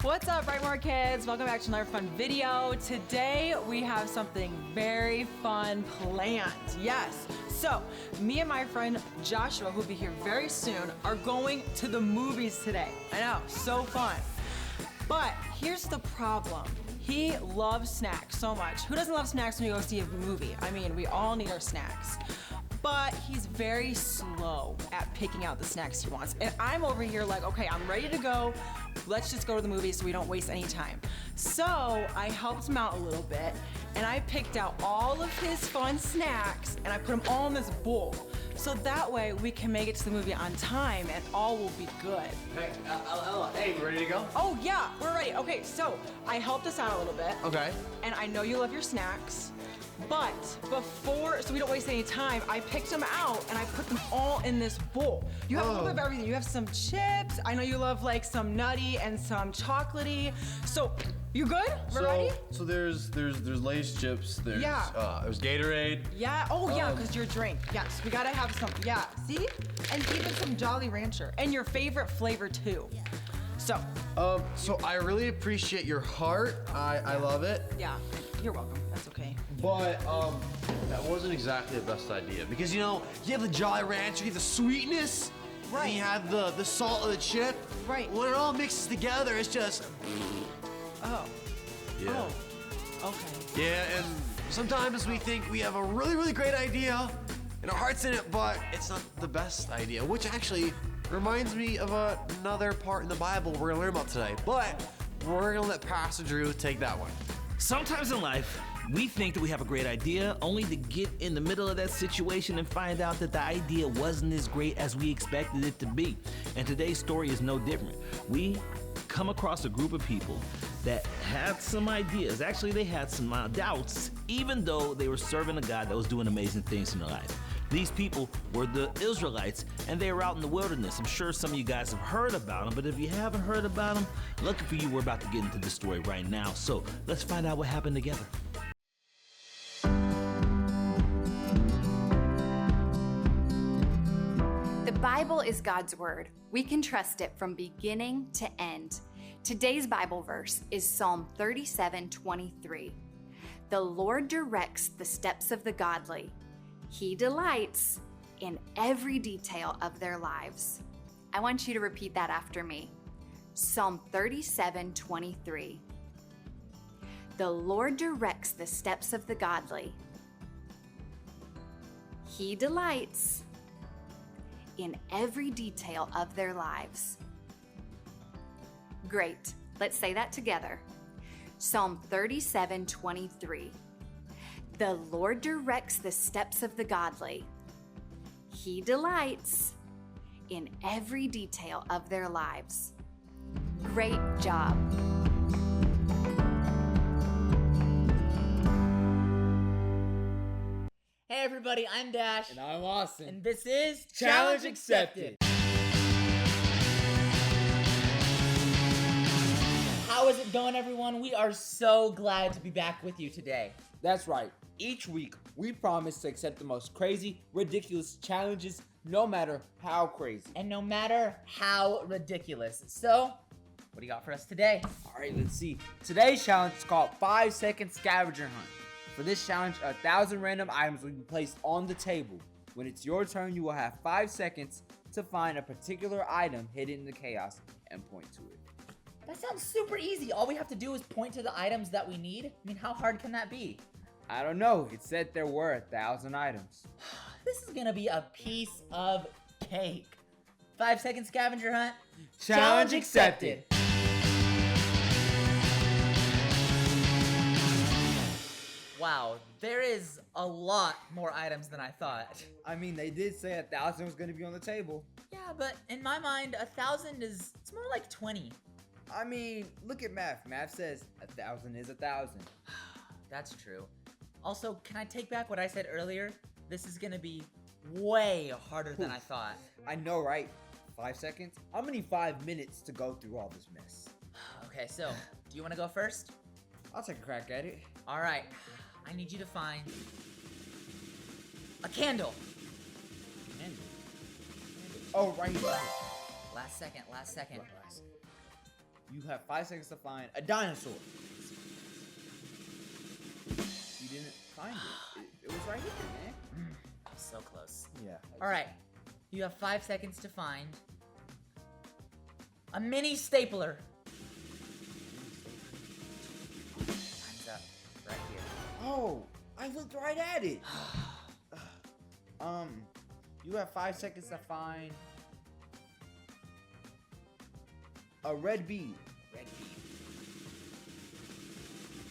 What's up, Brightmoor kids? Welcome back to another fun video. Today we have something very fun planned. Yes. So me and my friend Joshua, who'll be here very soon, are going to the movies today. I know, so fun. But here's the problem. He loves snacks so much. Who doesn't love snacks when you go see a movie? I mean, we all need our snacks. But he's very slow at picking out the snacks he wants. And I'm over here like, okay, I'm ready to go. Let's just go to the movies so we don't waste any time. So I helped him out a little bit and I picked out all of his fun snacks and I put them all in this bowl. So that way we can make it to the movie on time and all will be good. Hey, hey, you ready to go? Oh yeah, we're ready. Okay, so I helped us out a little bit. Okay. And I know you love your snacks. But before, so we don't waste any time, I picked them out and I put them all in this bowl. You have a little bit of everything. You have some chips. I know you love like some nutty and some chocolatey. So, you good? We're ready? So there's Lay's chips. There's there's Gatorade. Yeah. Oh yeah, because your drink. Yes, we gotta have some. Yeah. See? And even some Jolly Rancher and your favorite flavor too. So. So I really appreciate your heart. I love it. Yeah. You're welcome. That's okay. But that wasn't exactly the best idea because you know you have the Jolly Rancher, you have the sweetness, right? And you have the salt of the chip, right? When it all mixes together, it's just oh, yeah. Oh, okay. Yeah, and sometimes we think we have a really great idea, and our heart's in it, but it's not the best idea. Which actually reminds me of another part in the Bible we're gonna learn about today. But we're gonna let Pastor Drew take that one. Sometimes in life, we think that we have a great idea only to get in the middle of that situation and find out that the idea wasn't as great as we expected it to be. And today's story is no different. We come across a group of people that had some ideas. Actually, they had some doubts, even though they were serving a God that was doing amazing things in their life. These people were the Israelites, and they were out in the wilderness. I'm sure some of you guys have heard about them, but if you haven't heard about them, lucky for you, we're about to get into the story right now. So let's find out what happened together. The Bible is God's word. We can trust it from beginning to end. Today's Bible verse is Psalm 37:23. The Lord directs the steps of the godly. He delights in every detail of their lives. I want you to repeat that after me. Psalm 37:23. The Lord directs the steps of the godly. He delights in every detail of their lives. Great. Let's say that together. Psalm 37:23. The Lord directs the steps of the godly. He delights in every detail of their lives. Great job. Hey everybody, I'm Dash. And I'm Austin. And this is Challenge Accepted. How is it going, everyone? We are so glad to be back with you today. That's right. Each week, we promise to accept the most crazy, ridiculous challenges, no matter how crazy. And no matter how ridiculous. So, what do you got for us today? All right, let's see. Today's challenge is called 5-second scavenger hunt. For this challenge, 1,000 random items will be placed on the table. When it's your turn, you will have 5 seconds to find a particular item hidden in the chaos and point to it. That sounds super easy. All we have to do is point to the items that we need. I mean, how hard can that be? I don't know. It said there were 1,000 items. This is gonna be a piece of cake. 5-second scavenger hunt. Challenge accepted. Wow, there is a lot more items than I thought. I mean, they did say 1,000 was going to be on the table. Yeah, but in my mind, 1,000 it's more like 20. I mean, look at math. Math says 1,000 is 1,000. That's true. Also, can I take back what I said earlier? This is gonna be way harder than I thought. I know, right? 5 seconds? I'm gonna need 5 minutes to go through all this mess. Okay, so, do you wanna go first? I'll take a crack at it. All right, I need you to find a candle. Candle? Oh, right here. Last second. You have 5 seconds to find a dinosaur. You didn't find it. It was right here, man. So close. Yeah. All right. You have 5 seconds to find a mini stapler. Time's up. Right here. Oh, I looked right at it. You have 5 seconds to find a red bead. Red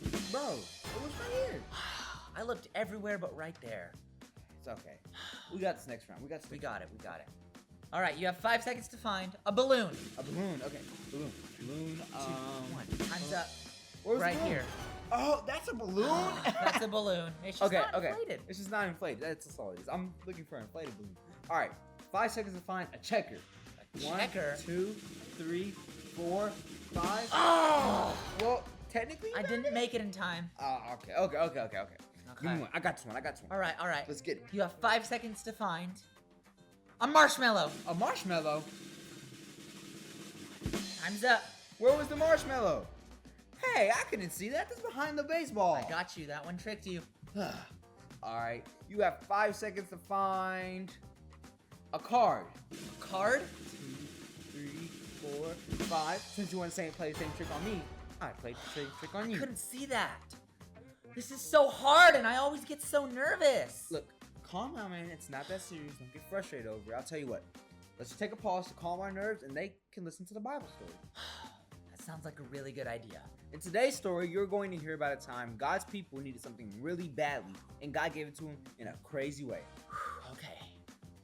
bead. Bro, it was right here. I looked everywhere but right there. It's okay. We got this next round. We got it. All right, you have 5 seconds to find a balloon. a balloon. Okay, balloon. Balloon. 2, 1. Time's up. Where's the Right balloon? here. Oh, that's a balloon. That's a balloon. It's just not inflated. It's just not inflated. That's all it is. I'm looking for an inflated balloon. All right, 5 seconds to find a checker. Checker? 1, 2, 3, 4, 5. Oh! Well, technically, I didn't make it in time. Okay. Give me one. I got this one. All right. Let's get it. You have 5 seconds to find a marshmallow. A marshmallow? Time's up. Where was the marshmallow? Hey, I couldn't see that. That's behind the baseball. I got you. That one tricked you. All right, you have 5 seconds to find a card. Card? 2, 3, 4, 5. Since you want to play the same trick on me, I played the same trick on you. Couldn't see that. This is so hard, and I always get so nervous. Look, calm down, man. It's not that serious. Don't get frustrated over it. I'll tell you what. Let's take a pause to calm our nerves, and they can listen to the Bible story. That sounds like a really good idea. In today's story, you're going to hear about a time God's people needed something really badly, and God gave it to them in a crazy way. Okay.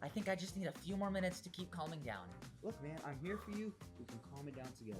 I think I just need a few more minutes to keep calming down. Look, man, I'm here for you. We can calm it down together.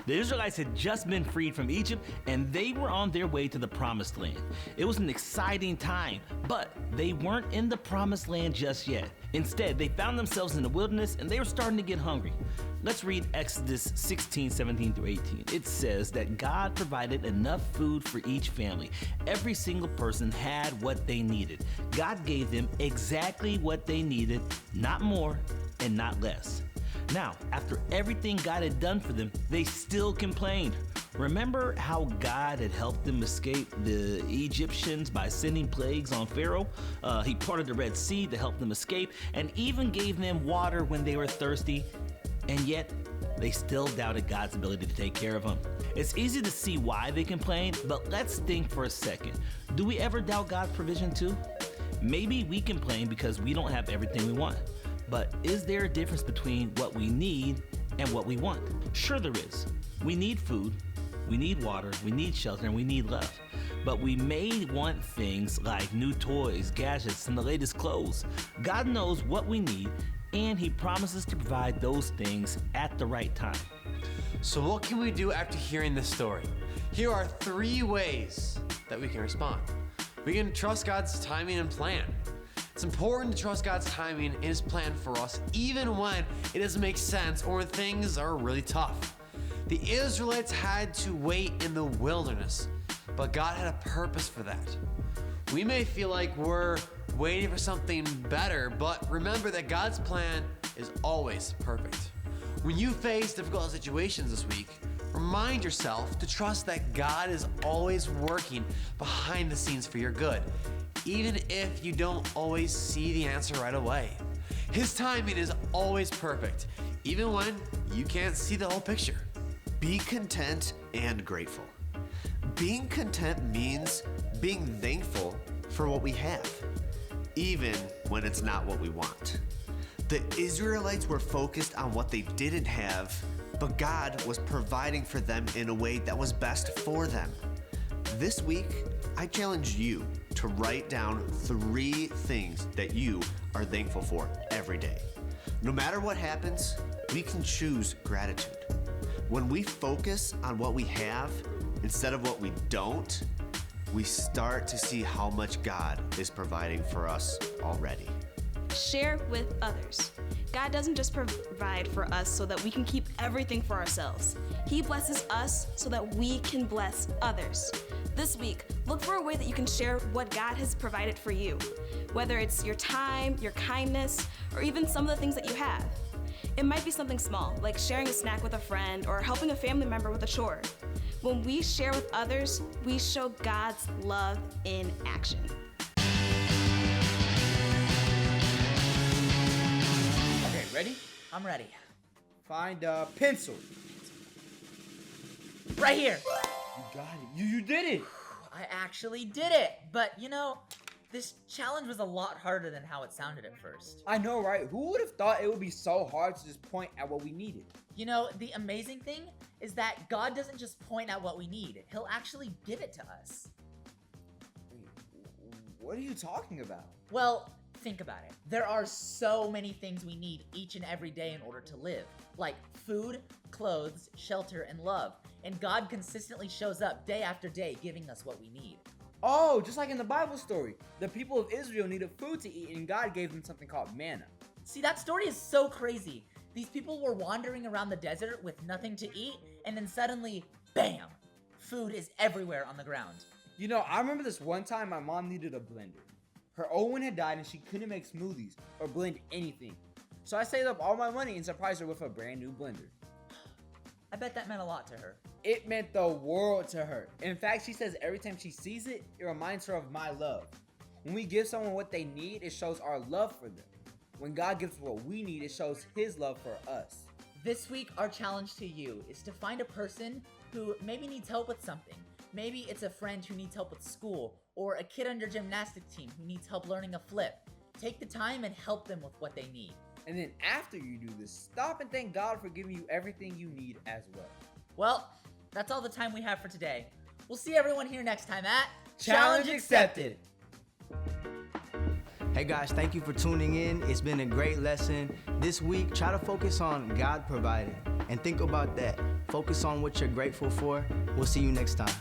The Israelites had just been freed from Egypt and they were on their way to the promised land. It was an exciting time, but they weren't in the promised land just yet. Instead, they found themselves in the wilderness and they were starting to get hungry. Let's read Exodus 16, 17 through 18. It says that God provided enough food for each family. Every single person had what they needed. God gave them exactly what they needed, not more and not less. Now, after everything God had done for them, they still complained. Remember how God had helped them escape the Egyptians by sending plagues on Pharaoh? He parted the Red Sea to help them escape and even gave them water when they were thirsty. And yet, they still doubted God's ability to take care of them. It's easy to see why they complained, but let's think for a second. Do we ever doubt God's provision too? Maybe we complain because we don't have everything we want. But is there a difference between what we need and what we want? Sure there is. We need food, we need water, we need shelter, and we need love. But we may want things like new toys, gadgets, and the latest clothes. God knows what we need, and He promises to provide those things at the right time. So what can we do after hearing this story? Here are 3 ways that we can respond. We can trust God's timing and plan. It's important to trust God's timing and His plan for us, even when it doesn't make sense or when things are really tough. The Israelites had to wait in the wilderness, but God had a purpose for that. We may feel like we're waiting for something better, but remember that God's plan is always perfect. When you face difficult situations this week, remind yourself to trust that God is always working behind the scenes for your good, even if you don't always see the answer right away. His timing is always perfect, even when you can't see the whole picture. Be content and grateful. Being content means being thankful for what we have, even when it's not what we want. The Israelites were focused on what they didn't have, but God was providing for them in a way that was best for them. This week, I challenge you to write down 3 things that you are thankful for every day. No matter what happens, we can choose gratitude. When we focus on what we have instead of what we don't, we start to see how much God is providing for us already. Share with others. God doesn't just provide for us so that we can keep everything for ourselves. He blesses us so that we can bless others. This week, look for a way that you can share what God has provided for you, whether it's your time, your kindness, or even some of the things that you have. It might be something small, like sharing a snack with a friend or helping a family member with a chore. When we share with others, we show God's love in action. Okay, ready? I'm ready. Find a pencil. Right here. You got it. You did it. I actually did it. But you know, this challenge was a lot harder than how it sounded at first. I know, right? Who would have thought it would be so hard to just point at what we needed? You know, the amazing thing is that God doesn't just point out what we need. He'll actually give it to us. What are you talking about? Well, think about it. There are so many things we need each and every day in order to live, like food, clothes, shelter, and love. And God consistently shows up day after day giving us what we need. Oh, just like in the Bible story. The people of Israel needed food to eat, and God gave them something called manna. See, that story is so crazy. These people were wandering around the desert with nothing to eat, and then suddenly, bam! Food is everywhere on the ground. You know, I remember this one time my mom needed a blender. Her old one had died and she couldn't make smoothies or blend anything. So I saved up all my money and surprised her with a brand new blender. I bet that meant a lot to her. It meant the world to her. In fact, she says every time she sees it, it reminds her of my love. When we give someone what they need, it shows our love for them. When God gives what we need, it shows His love for us. This week, our challenge to you is to find a person who maybe needs help with something. Maybe it's a friend who needs help with school, or a kid on your gymnastic team who needs help learning a flip. Take the time and help them with what they need. And then after you do this, stop and thank God for giving you everything you need as well. Well, that's all the time we have for today. We'll see everyone here next time at Challenge accepted. Hey guys, thank you for tuning in. It's been a great lesson. This week, try to focus on God providing and think about that. Focus on what you're grateful for. We'll see you next time.